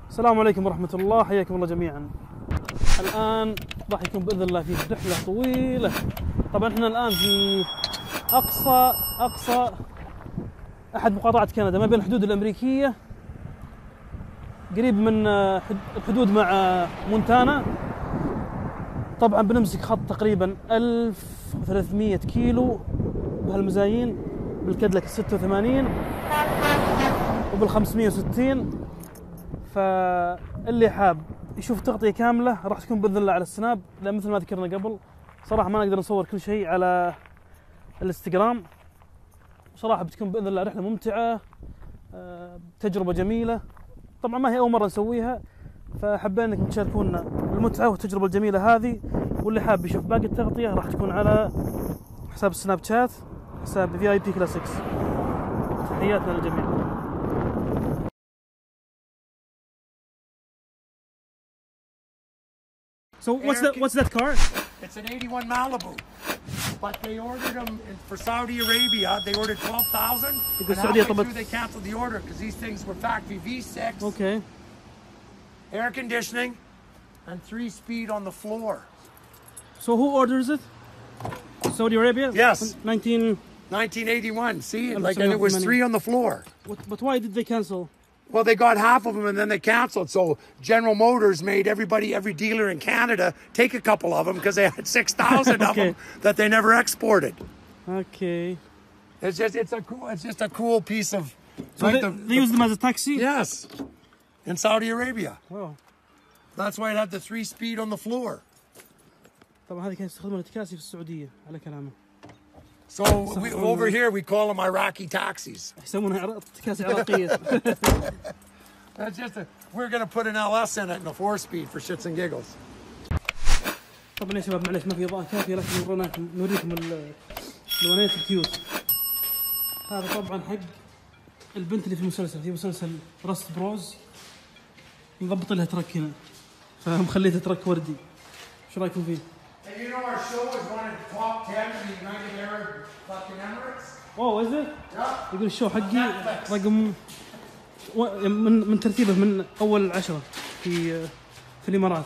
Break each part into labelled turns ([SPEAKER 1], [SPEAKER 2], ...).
[SPEAKER 1] السلام عليكم ورحمة الله، حياكم الله جميعا. الآن راح يكون بإذن الله في رحلة طويلة. طبعا احنا الآن في أقصى أحد مقاطعات كندا، ما بين الحدود الأمريكية، قريب من الحدود مع مونتانا. طبعا بنمسك خط تقريبا 1300 كيلو بهالمزايين، بالكادلك 86 وبال 560. فاللي حاب يشوف تغطية كاملة راح تكون بإذن الله على السناب، لأن مثل ما ذكرنا قبل صراحة ما نقدر نصور كل شيء على الانستقرام. صراحة بتكون بإذن الله رحلة ممتعة، تجربة جميلة. طبعا ما هي أول مرة نسويها، فحبينا أنكم تشاركونا المتعة والتجربة الجميلة هذه. واللي حاب يشوف باقي التغطية راح تكون على حساب السناب شات، حساب VIP كلاسيكس. تحياتنا للجميع. So what's that car?
[SPEAKER 2] It's an 81 Malibu, but they ordered them for Saudi Arabia. They ordered 12,000, and halfway through they canceled the order because these things were factory V6.
[SPEAKER 1] Okay.
[SPEAKER 2] Air conditioning and 3-speed on the floor.
[SPEAKER 1] So who orders it? Saudi Arabia?
[SPEAKER 2] Yes.
[SPEAKER 1] 1981.
[SPEAKER 2] See, like, and it was 3 on the floor.
[SPEAKER 1] But why did they cancel?
[SPEAKER 2] Well, they got half of them and then they canceled. So General Motors made every dealer in Canada take a couple of them because they had 6,000 of them that they never exported.
[SPEAKER 1] Okay.
[SPEAKER 2] It's just a cool piece of.
[SPEAKER 1] So like they use them as a taxi?
[SPEAKER 2] Yes, in Saudi Arabia.
[SPEAKER 1] Wow.
[SPEAKER 2] That's why it had the 3-speed on the floor.
[SPEAKER 1] طبعا هذه كانت يستخدمونها التكاسي في السعودية على كلامه.
[SPEAKER 2] So over here we call them Iraqi taxis.
[SPEAKER 1] يسمونها تكاسي عراقية.
[SPEAKER 2] That's just we're going to put an LS in it and a 4-speed for shits and giggles.
[SPEAKER 1] طبعا يا شباب معلش ما في إضاءة كافية، لكن نوريكم الوانيت الكيوت. هذا طبعا حق البنت اللي في المسلسل، في مسلسل راست بروز، نضبط لها ترك هنا، فمخليتها ترك وردي. شو رايكم فيه؟
[SPEAKER 2] And you know our show is one of the top 10 in the United Arab fucking Emirates.
[SPEAKER 1] Oh, is it?
[SPEAKER 2] Yeah.
[SPEAKER 1] يقول الشو حقي رقم من ترتيبه من أول 10 في الإمارات.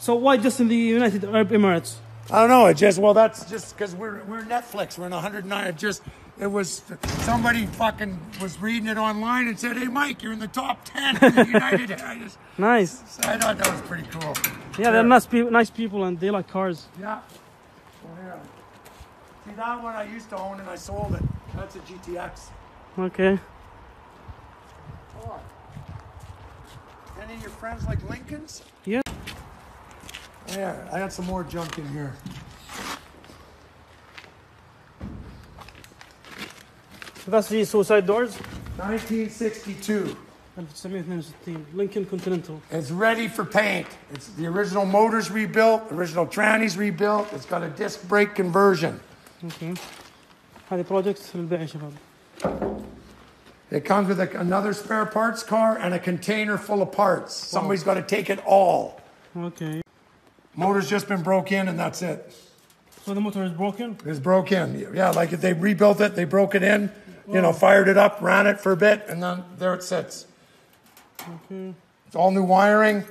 [SPEAKER 1] So why just in the United Arab Emirates?
[SPEAKER 2] I don't know. That's just because we're Netflix. We're in 109. It was somebody fucking was reading it online and said, "Hey, Mike, you're in the top 10 in the United."
[SPEAKER 1] Nice.
[SPEAKER 2] I thought that was pretty cool.
[SPEAKER 1] Yeah, they're nice people and they like cars.
[SPEAKER 2] Yeah. Oh, yeah. See, that one I used to own and I sold it. That's a GTX.
[SPEAKER 1] Okay.
[SPEAKER 2] Oh. Any of your friends like Lincolns?
[SPEAKER 1] Yeah.
[SPEAKER 2] Yeah, I had some more junk in here.
[SPEAKER 1] So that's the suicide doors?
[SPEAKER 2] 1962.
[SPEAKER 1] 1962. Lincoln Continental.
[SPEAKER 2] It's ready for paint. It's the original motors rebuilt, original trannies rebuilt. It's got a disc brake conversion.
[SPEAKER 1] Okay. هذه project للبيع يا شباب.
[SPEAKER 2] It comes with another spare parts car and a container full of parts. Somebody's got to take it all.
[SPEAKER 1] Okay.
[SPEAKER 2] Motor's just been broke in and that's it.
[SPEAKER 1] So the motor is broken?
[SPEAKER 2] It's broke in. Yeah, like if they rebuilt it, they broke it in, fired it up, ran it for a bit, and then there it sits.
[SPEAKER 1] Okay.
[SPEAKER 2] It's all new wiring,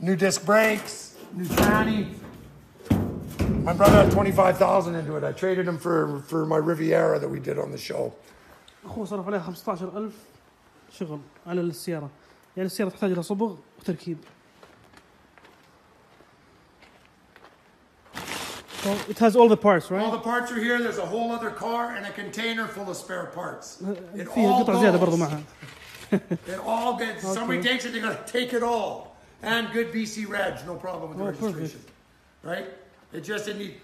[SPEAKER 2] new disc brakes, new tranny. My brother had 25,000 into it. I traded him for my Riviera that we did on the show.
[SPEAKER 1] أخوه صرف عليها 15,000 شغل على السيارة. يعني السيارة تحتاج إلى صبغ وتركيب. So it has all the parts, right?
[SPEAKER 2] All the parts are here. There's a whole other car and a container full of spare parts. It
[SPEAKER 1] فيها قطع زيادة برضو معها.
[SPEAKER 2] It all gets. Somebody takes it, they gotta take it all. And good BC reg, no problem with the registration.
[SPEAKER 1] Perfect.
[SPEAKER 2] Right? It just didn't need.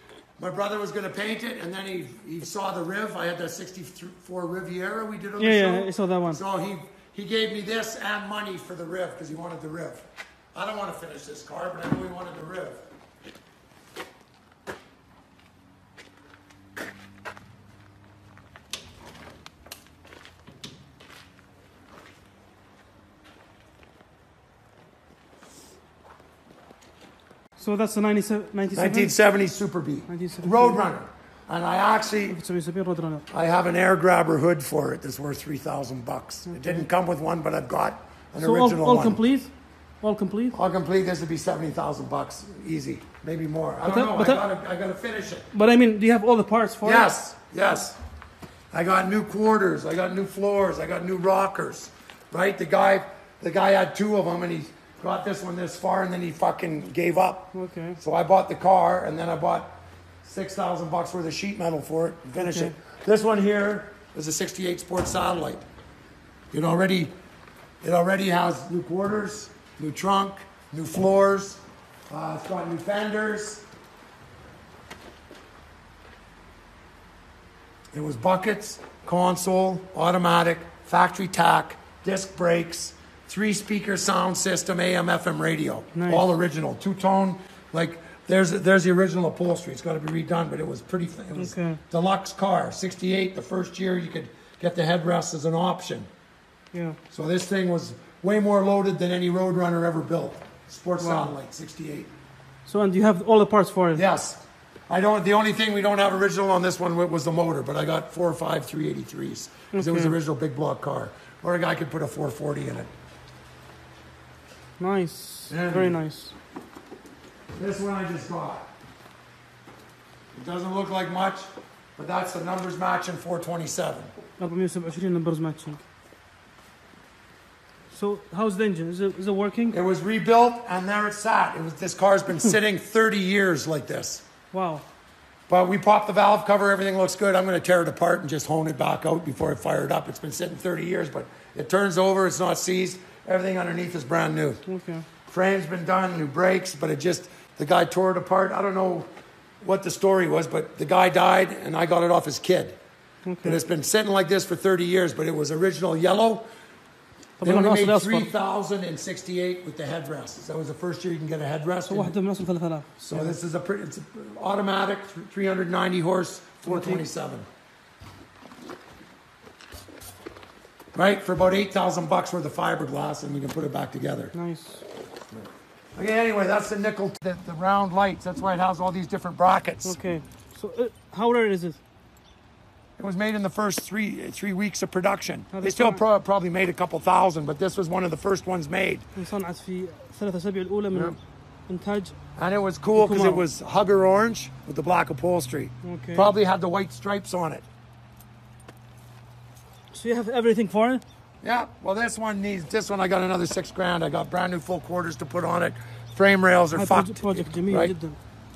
[SPEAKER 2] My brother was gonna paint it, and then he saw the Riv. I had that '64 Riviera we did on the show.
[SPEAKER 1] Yeah, I saw that one.
[SPEAKER 2] So he gave me this and money for the Riv because he wanted the Riv. I don't want to finish this car, but I know he wanted the Riv.
[SPEAKER 1] So that's the
[SPEAKER 2] 1970 Super B. Roadrunner. And I actually, I have an air grabber hood for it that's worth $3,000. Okay. It didn't come with one, but I've got an original one.
[SPEAKER 1] All complete? All complete?
[SPEAKER 2] All complete, this would be $70,000 easy, maybe more. I don't know. I gotta finish it.
[SPEAKER 1] But I mean, do you have all the parts for it?
[SPEAKER 2] Yes. I got new quarters. I got new floors. I got new rockers. Right? The guy had 2 of them, and he got this one this far, and then he fucking gave up.
[SPEAKER 1] Okay.
[SPEAKER 2] So I bought the car, and then I bought $6,000 worth of sheet metal for it and finish it. This one here is a '68 Sports Satellite. It already has new quarters, new trunk, new floors. It's got new fenders. It was buckets, console, automatic, factory tack, disc brakes, 3-speaker sound system, AM, FM radio.
[SPEAKER 1] Nice.
[SPEAKER 2] All original, 2-tone. Like there's the original upholstery. It's got to be redone, but it was pretty. It was deluxe car, '68. The first year you could get the headrest as an option.
[SPEAKER 1] Yeah.
[SPEAKER 2] So this thing was way more loaded than any Roadrunner ever built. Sports Satellite, '68.
[SPEAKER 1] So, and you have all the parts for it?
[SPEAKER 2] Yes. I don't. The only thing we don't have original on this one was the motor, but I got 4 or 5 383s because it was the original big block car. Or a guy could put a 440 in it.
[SPEAKER 1] Nice.
[SPEAKER 2] And
[SPEAKER 1] very nice.
[SPEAKER 2] This one I just got. It doesn't look like much, but that's the numbers matching 427.
[SPEAKER 1] 427 numbers matching. So how's the engine? Is it working?
[SPEAKER 2] It was rebuilt, and there it sat. This car's been sitting 30 years like this.
[SPEAKER 1] Wow.
[SPEAKER 2] But we popped the valve cover. Everything looks good. I'm going to tear it apart and just hone it back out before I fire it up. It's been sitting 30 years, but it turns over. It's not seized. Everything underneath is brand new.
[SPEAKER 1] Okay. Frame's
[SPEAKER 2] been done, new brakes, but the guy tore it apart. I don't know what the story was, but the guy died, and I got it off his kid. Okay. And it's been sitting like this for 30 years, but it was original yellow. They only made 3,068 with the headrests. That was the first year you can get a headrest. So this is it's an automatic, 390 horse, 427. Right, for about $8,000 worth of fiberglass, and we can put it back together.
[SPEAKER 1] Nice.
[SPEAKER 2] Okay, anyway, that's the nickel, the round lights. That's why it has all these different brackets.
[SPEAKER 1] Okay. So how rare is it?
[SPEAKER 2] It was made in the first three weeks of production. They still probably made a couple thousand, but this was one of the first ones made. And it was cool because it was hugger orange with the black upholstery. Okay. Probably had the white stripes on it.
[SPEAKER 1] So you have everything for it?
[SPEAKER 2] Yeah. Well, this one I got another $6,000. I got brand new full quarters to put on it. Frame rails are fucked. Right?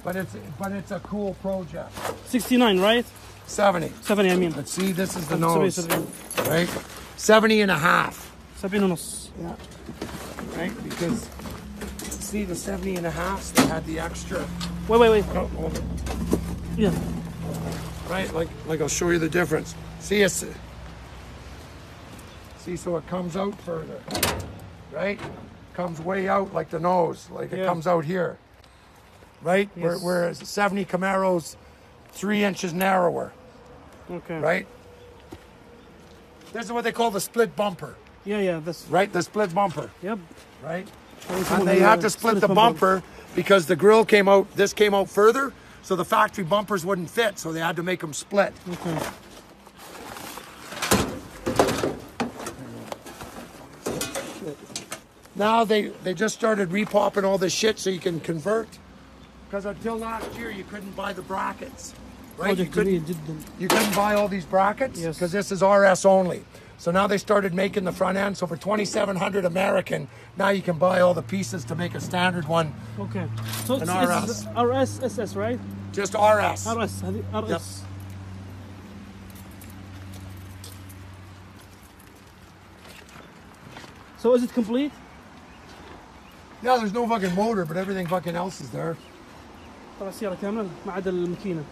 [SPEAKER 2] But it's a cool project.
[SPEAKER 1] 69, right?
[SPEAKER 2] 70.
[SPEAKER 1] 70, I mean.
[SPEAKER 2] Let's see, this is the nose. Right? 70 and a half.
[SPEAKER 1] 70 ونص.
[SPEAKER 2] Yeah. Right? Because, see the 70 and a half, they had the extra.
[SPEAKER 1] Wait.
[SPEAKER 2] Oh, hold it.
[SPEAKER 1] Yeah.
[SPEAKER 2] Right? Like I'll show you the difference. See, so it comes out further. Right? Comes way out like the nose. Like it comes out here. Right? Yes. Whereas 70 Camaro's 3 inches narrower.
[SPEAKER 1] Okay.
[SPEAKER 2] Right? This is what they call the split bumper.
[SPEAKER 1] Yeah, this.
[SPEAKER 2] Right? The split bumper.
[SPEAKER 1] Yep.
[SPEAKER 2] Right? And they had to split the bumper because the grill came out, this came out further, so the factory bumpers wouldn't fit, so they had to make them split.
[SPEAKER 1] Okay.
[SPEAKER 2] Now they just started repopping all this shit so you can convert. Because until last year, you couldn't buy the brackets. Right? You couldn't buy all these brackets because this is RS only. So now they started making the front end. So for $2,700 American, now you can buy all the pieces to make a standard one.
[SPEAKER 1] Okay. So
[SPEAKER 2] an
[SPEAKER 1] RS. RS, SS, right?
[SPEAKER 2] Just RS.
[SPEAKER 1] RS. RS.
[SPEAKER 2] Yep.
[SPEAKER 1] So is it complete?
[SPEAKER 2] Yeah, there's no fucking motor, but everything fucking else is there.
[SPEAKER 1] طبعا السيارة كاملة ما عدا الماكينة.